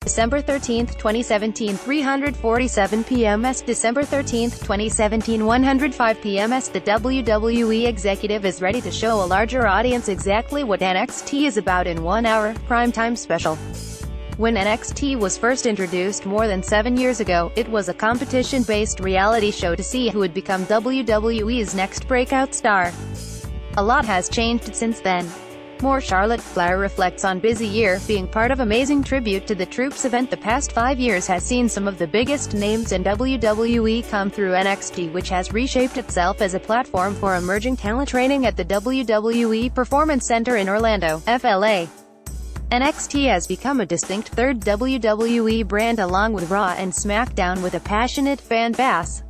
December 13, 2017 3:47 p.m. December 13, 2017 1:05 p.m. The WWE executive is ready to show a larger audience exactly what NXT is about in 1 hour, primetime special. When NXT was first introduced more than 7 years ago, it was a competition-based reality show to see who would become WWE's next breakout star. A lot has changed since then. More Charlotte Flair reflects on busy year. Being part of amazing tribute to the Troops event the past 5 years has seen some of the biggest names in WWE come through NXT, which has reshaped itself as a platform for emerging talent training at the WWE Performance Center in Orlando, FLA. NXT has become a distinct third WWE brand along with Raw and SmackDown with a passionate fan base.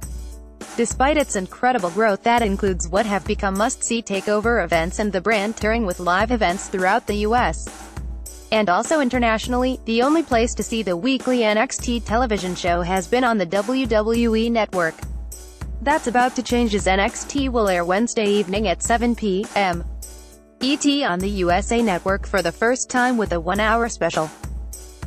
Despite its incredible growth that includes what have become must-see takeover events and the brand touring with live events throughout the US and also internationally, the only place to see the weekly NXT television show has been on the WWE Network. That's about to change as NXT will air Wednesday evening at 7 p.m. ET on the USA Network for the first time with a 1-hour special.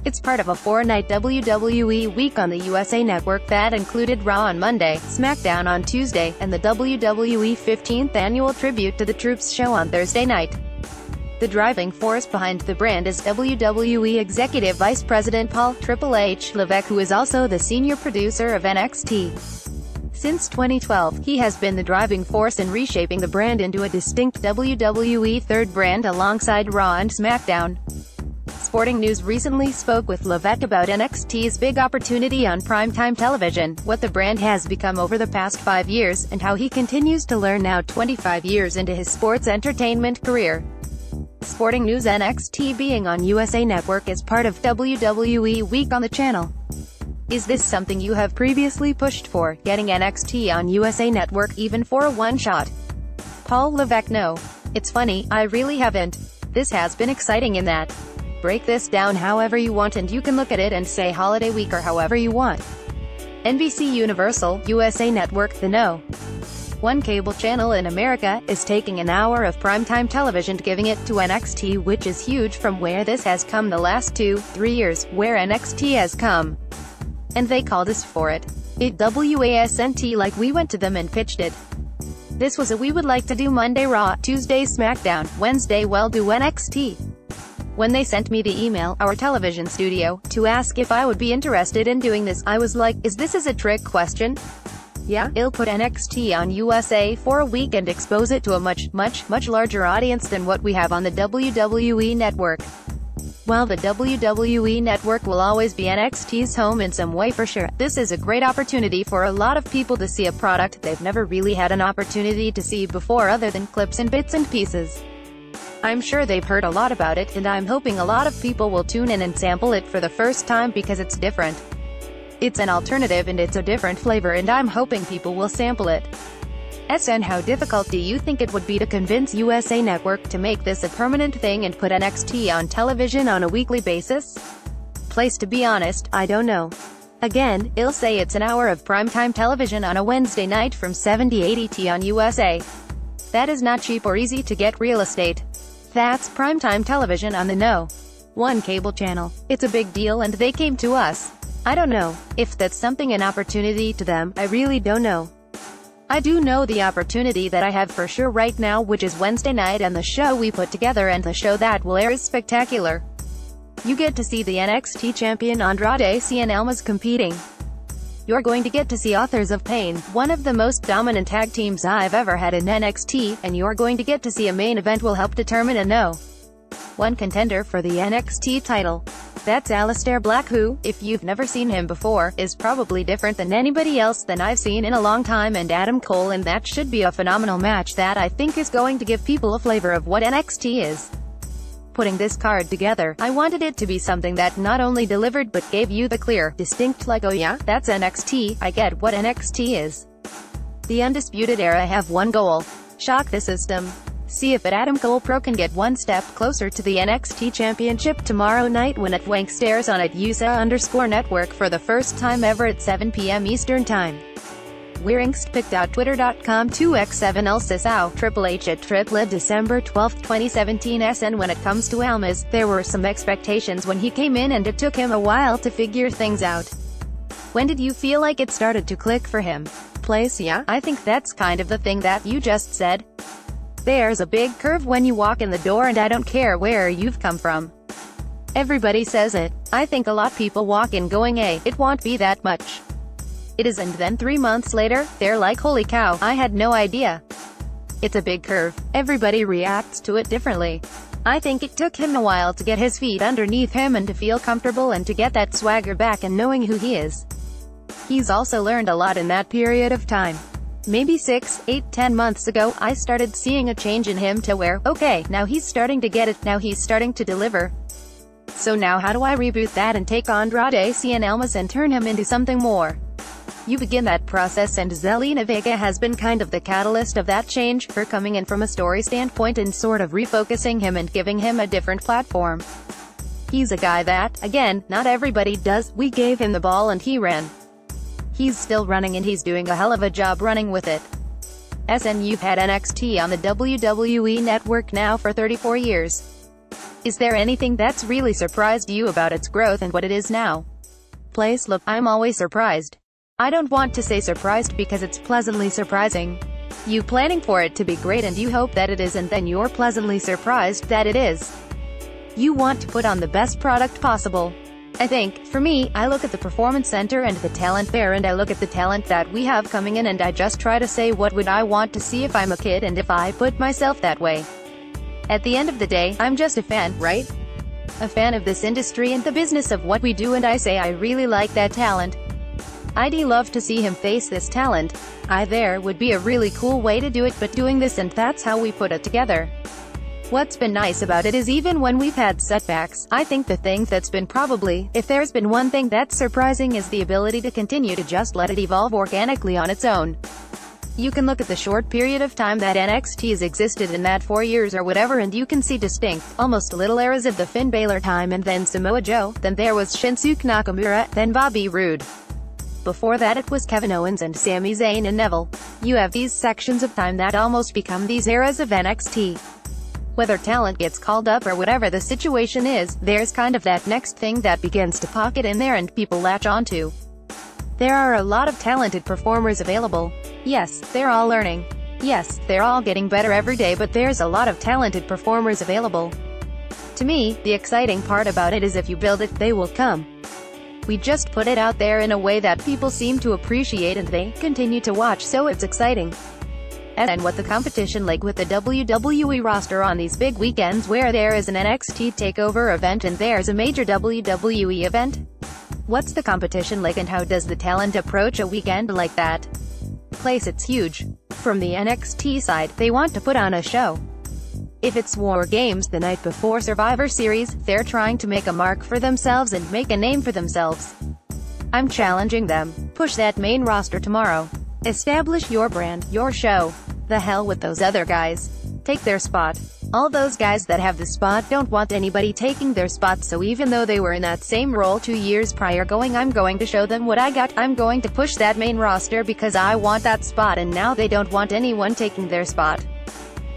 It's part of a 4-night WWE week on the USA Network that included Raw on Monday, SmackDown on Tuesday, and the WWE 15th Annual Tribute to the Troops show on Thursday night. The driving force behind the brand is WWE Executive Vice President Paul "Triple H" Levesque, who is also the senior producer of NXT. Since 2012, he has been the driving force in reshaping the brand into a distinct WWE third brand alongside Raw and SmackDown. Sporting News recently spoke with Levesque about NXT's big opportunity on primetime television, what the brand has become over the past 5 years, and how he continues to learn now 25 years into his sports entertainment career. Sporting News: NXT being on USA Network is part of WWE Week on the channel. Is this something you have previously pushed for, getting NXT on USA Network even for a one-shot? Paul Levesque: No. It's funny, I really haven't. This has been exciting in that. Break this down however you want and you can look at it and say holiday week or however you want. NBC Universal, USA Network, The No. One cable channel in America, is taking an hour of primetime television giving it to NXT, which is huge from where this has come the last 2-3 years, where NXT has come. And they called us for it. It wasn't like we went to them and pitched it. This was a we would like to do Monday Raw, Tuesday SmackDown, Wednesday we'll do NXT. When they sent me the email, our television studio, to ask if I would be interested in doing this, I was like, is this a trick question? Yeah, I'll put NXT on USA for a week and expose it to a much larger audience than what we have on the WWE Network. While the WWE Network will always be NXT's home in some way for sure, this is a great opportunity for a lot of people to see a product they've never really had an opportunity to see before other than clips and bits and pieces. I'm sure they've heard a lot about it, and I'm hoping a lot of people will tune in and sample it for the first time because it's different. It's an alternative and it's a different flavor, and I'm hoping people will sample it. And how difficult do you think it would be to convince USA Network to make this a permanent thing and put NXT on television on a weekly basis? Place to be honest, I don't know. Again, I'll say it's an hour of primetime television on a Wednesday night from 7 to 8 ET on USA. That is not cheap or easy to get real estate. That's primetime television on the No. One cable channel. It's a big deal and they came to us. I don't know if that's something an opportunity to them, I really don't know. I do know the opportunity that I have for sure right now, which is Wednesday night, and the show we put together and the show that will air is spectacular. You get to see the NXT champion Andrade Cien Almas competing. You're going to get to see Authors of Pain, one of the most dominant tag teams I've ever had in NXT, and you're going to get to see a main event will help determine a No. One contender for the NXT title. That's Aleister Black, who, if you've never seen him before, is probably different than anybody else than I've seen in a long time, and Adam Cole, and that should be a phenomenal match that I think is going to give people a flavor of what NXT is. Putting this card together, I wanted it to be something that not only delivered but gave you the clear, distinct like, oh yeah, that's NXT, I get what NXT is. The Undisputed Era have one goal: shock the system. See if Adam Cole Pro can get one step closer to the NXT Championship tomorrow night when it Wank stares on at USA_Network for the first time ever at 7 p.m. Eastern Time. Wearingst picked out Twitter.com 2x7 Elsasau, Triple H at Triple December 12, 2017 SN. When it comes to Almas, there were some expectations when he came in and it took him a while to figure things out. When did you feel like it started to click for him? Place? Yeah, I think that's kind of the thing that you just said. There's a big curve when you walk in the door, and I don't care where you've come from. Everybody says it. I think a lot people walk in going, hey, it won't be that much. It is, and then 3 months later, they're like, holy cow, I had no idea. It's a big curve. Everybody reacts to it differently. I think it took him a while to get his feet underneath him and to feel comfortable and to get that swagger back and knowing who he is. He's also learned a lot in that period of time. Maybe 6, 8, 10 months ago, I started seeing a change in him to where, okay, now he's starting to get it, now he's starting to deliver. So now how do I reboot that and take Andrade Cien Almas and turn him into something more? You begin that process, and Zelina Vega has been kind of the catalyst of that change, her coming in from a story standpoint and sort of refocusing him and giving him a different platform. He's a guy that, again, not everybody does. We gave him the ball and he ran. He's still running and he's doing a hell of a job running with it. SN, you've had NXT on the WWE Network now for 34 years. Is there anything that's really surprised you about its growth and what it is now? Place? Look, I'm always surprised. I don't want to say surprised because it's pleasantly surprising. You planning for it to be great and you hope that it is, and then you're pleasantly surprised that it is. You want to put on the best product possible. I think, for me, I look at the Performance Center and the talent there, and I look at the talent that we have coming in, and I just try to say, what would I want to see if I'm a kid and if I put myself that way? At the end of the day, I'm just a fan, right? A fan of this industry and the business of what we do, and I say I really like that talent. I'd love to see him face this talent. There would be a really cool way to do it, but doing this, and that's how we put it together. What's been nice about it is even when we've had setbacks, I think the thing that's been probably, if there's been one thing that's surprising, is the ability to continue to just let it evolve organically on its own. You can look at the short period of time that NXT has existed in that 4 years or whatever, and you can see distinct, almost little eras of the Finn Balor time, and then Samoa Joe, then there was Shinsuke Nakamura, then Bobby Roode. Before that it was Kevin Owens and Sami Zayn and Neville. You have these sections of time that almost become these eras of NXT. Whether talent gets called up or whatever the situation is, there's kind of that next thing that begins to pocket in there and people latch onto. There are a lot of talented performers available. Yes, they're all learning. Yes, they're all getting better every day, but there's a lot of talented performers available. To me, the exciting part about it is if you build it, they will come. We just put it out there in a way that people seem to appreciate and they continue to watch, so it's exciting. And what the competition like with the WWE roster on these big weekends where there is an NXT TakeOver event and there's a major WWE event? What's the competition like, and how does the talent approach a weekend like that? Place, it's huge. From the NXT side, they want to put on a show. If it's War Games the night before Survivor Series, they're trying to make a mark for themselves and make a name for themselves. I'm challenging them. Push that main roster tomorrow. Establish your brand, your show. The hell with those other guys. Take their spot. All those guys that have the spot don't want anybody taking their spot, so even though they were in that same role 2 years prior going, I'm going to show them what I got, I'm going to push that main roster because I want that spot, and now they don't want anyone taking their spot.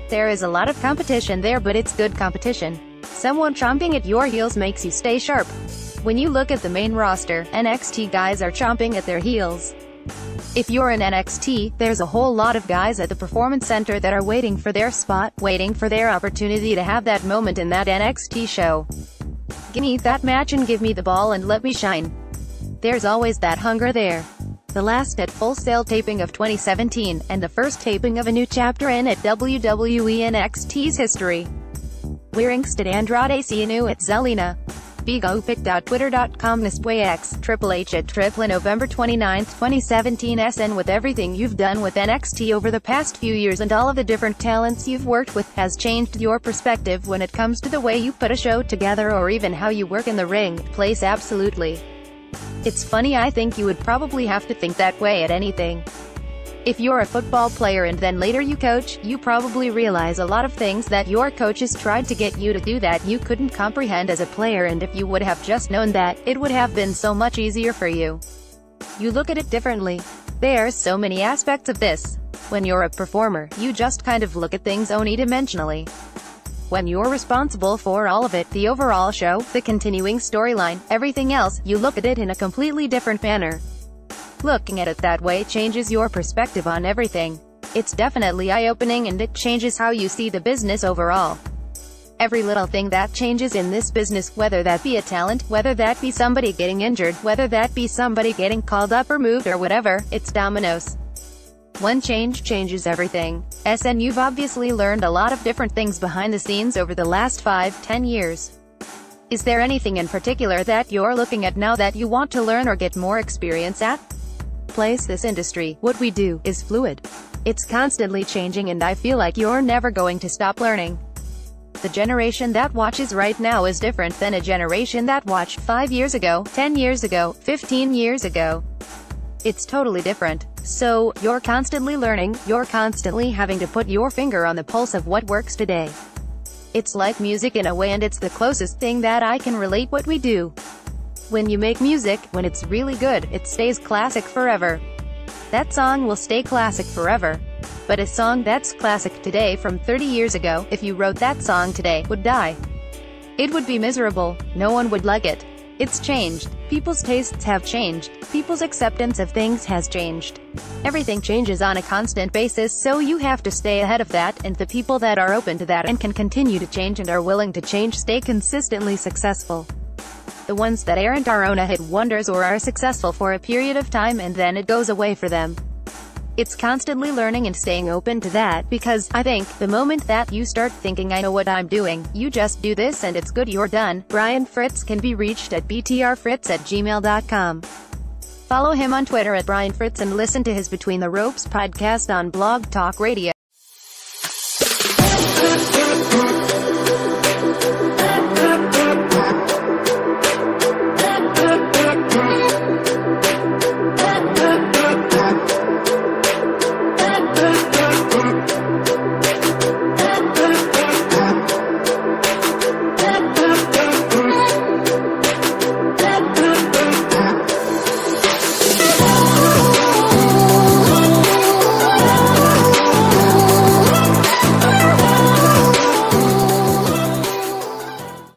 There is a lot of competition there, but it's good competition. Someone chomping at your heels makes you stay sharp. When you look at the main roster, NXT guys are chomping at their heels. If you're in NXT, there's a whole lot of guys at the Performance Center that are waiting for their spot, waiting for their opportunity to have that moment in that NXT show. Give me that match and give me the ball and let me shine. There's always that hunger there. The last at Full Sail taping of 2017, and the first taping of a new chapter in at WWE NXT's history. Wearingst at Andrade Cien at Zelina. Vigo picked out Twitter.com X, Triple H at Triple November 29, 2017 SN. With everything you've done with NXT over the past few years and all of the different talents you've worked with, has changed your perspective when it comes to the way you put a show together or even how you work in the ring? Place, absolutely. It's funny, I think you would probably have to think that way at anything. If you're a football player and then later you coach, you probably realize a lot of things that your coaches tried to get you to do that you couldn't comprehend as a player, and if you would have just known that, it would have been so much easier for you. You look at it differently. There's so many aspects of this. When you're a performer, you just kind of look at things unidimensionally. When you're responsible for all of it, the overall show, the continuing storyline, everything else, you look at it in a completely different manner. Looking at it that way changes your perspective on everything. It's definitely eye-opening and it changes how you see the business overall. Every little thing that changes in this business, whether that be a talent, whether that be somebody getting injured, whether that be somebody getting called up or moved or whatever, it's dominoes. One change changes everything. And you've obviously learned a lot of different things behind the scenes over the last 5-10 years. Is there anything in particular that you're looking at now that you want to learn or get more experience at? This industry, what we do, is fluid. It's constantly changing and I feel like you're never going to stop learning. The generation that watches right now is different than a generation that watched 5 years ago, 10 years ago, 15 years ago. It's totally different. So, you're constantly learning, you're constantly having to put your finger on the pulse of what works today. It's like music in a way, and it's the closest thing that I can relate what we do. When you make music, when it's really good, it stays classic forever. That song will stay classic forever. But a song that's classic today from 30 years ago, if you wrote that song today, would die. It would be miserable. No one would like it. It's changed. People's tastes have changed. People's acceptance of things has changed. Everything changes on a constant basis, so you have to stay ahead of that, and the people that are open to that and can continue to change and are willing to change stay consistently successful. The ones that aren't are one-hit wonders or are successful for a period of time and then it goes away for them. It's constantly learning and staying open to that, because, I think, the moment that you start thinking I know what I'm doing, you just do this and it's good, you're done. Brian Fritz can be reached at btrfritz@gmail.com. Follow him on Twitter at Brian Fritz and listen to his Between the Ropes podcast on Blog Talk Radio.